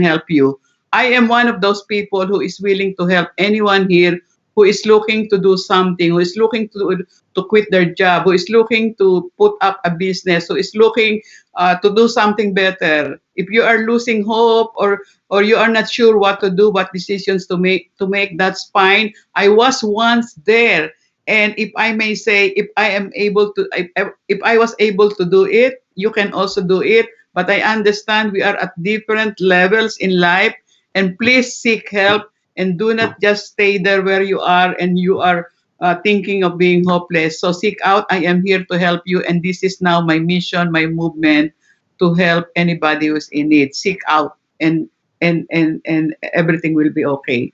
help you. I am one of those people who is willing to help anyone here who is looking to do something, who is looking to quit their job, who is looking to put up a business, who is looking to do something better. If you are losing hope, or you are not sure what to do, what decisions to make, that's fine. I was once there, and if I may say, if I was able to do it, you can also do it. But I understand we are at different levels in life, and please seek help, and do not just stay there where you are and you are thinking of being hopeless. So seek out. I am here to help you, and this is now my mission, my movement, to help anybody who's in need. Seek out, and everything will be okay.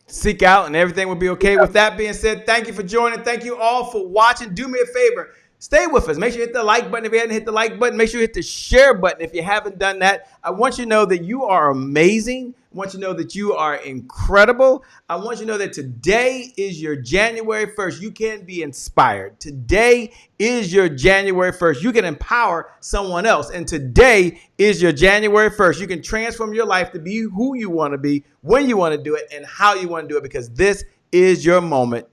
Seek out, and everything will be okay. With that being said, thank you for joining. Thank you all for watching. Do me a favor. Stay with us. Make sure you hit the like button if you haven't hit the like button. Make sure you hit the share button if you haven't done that. I want you to know that you are amazing. I want you to know that you are incredible. I want you to know that today is your January 1st. You can be inspired. Today is your January 1st. You can empower someone else. And today is your January 1st. You can transform your life to be who you want to be, when you want to do it, and how you want to do it, because this is your moment.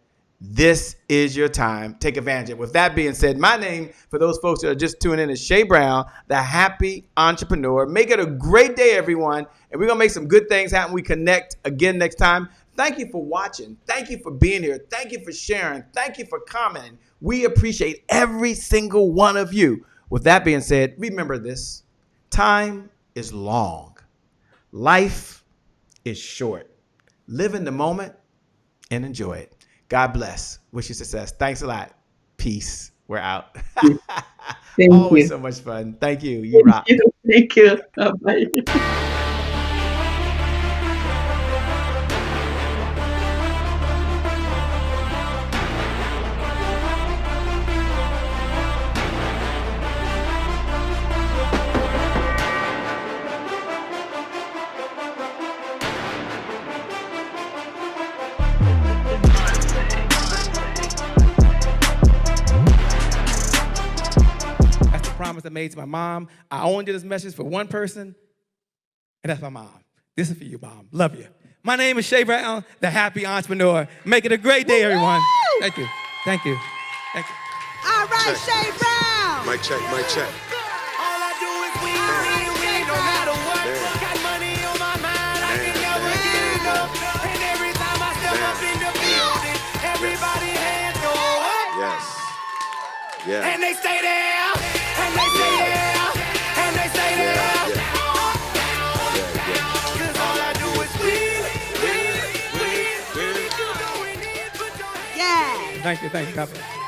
This is your time. Take advantage of it. With that being said, my name, for those folks that are just tuning in, is Shay Brown, the Happy Entrepreneur. Make it a great day, everyone. And we're going to make some good things happen. We connect again next time. Thank you for watching. Thank you for being here. Thank you for sharing. Thank you for commenting. We appreciate every single one of you. With that being said, remember this. Time is long. Life is short. Live in the moment and enjoy it. God bless. Wish you success. Thanks a lot. Peace. We're out. Always so much fun. Thank you. You rock. Thank you. Bye. Promise I made to my mom. I only did this message for one person, and that's my mom. This is for you, Mom. Love you. My name is Shay Brown, the Happy Entrepreneur. Make it a great day, everyone. Woo-hoo! Thank you. Thank you. Thank you. All right, Shay Brown. Mic check, mic check. All I do is win, no matter what. Got money on my mind, I can never get enough. And every time I step up in the building, everybody hands go up. Yes. Yeah. And they stay there, and they stay there, and they stay there. Cause all I do is win. Yeah. Thank you. God bless.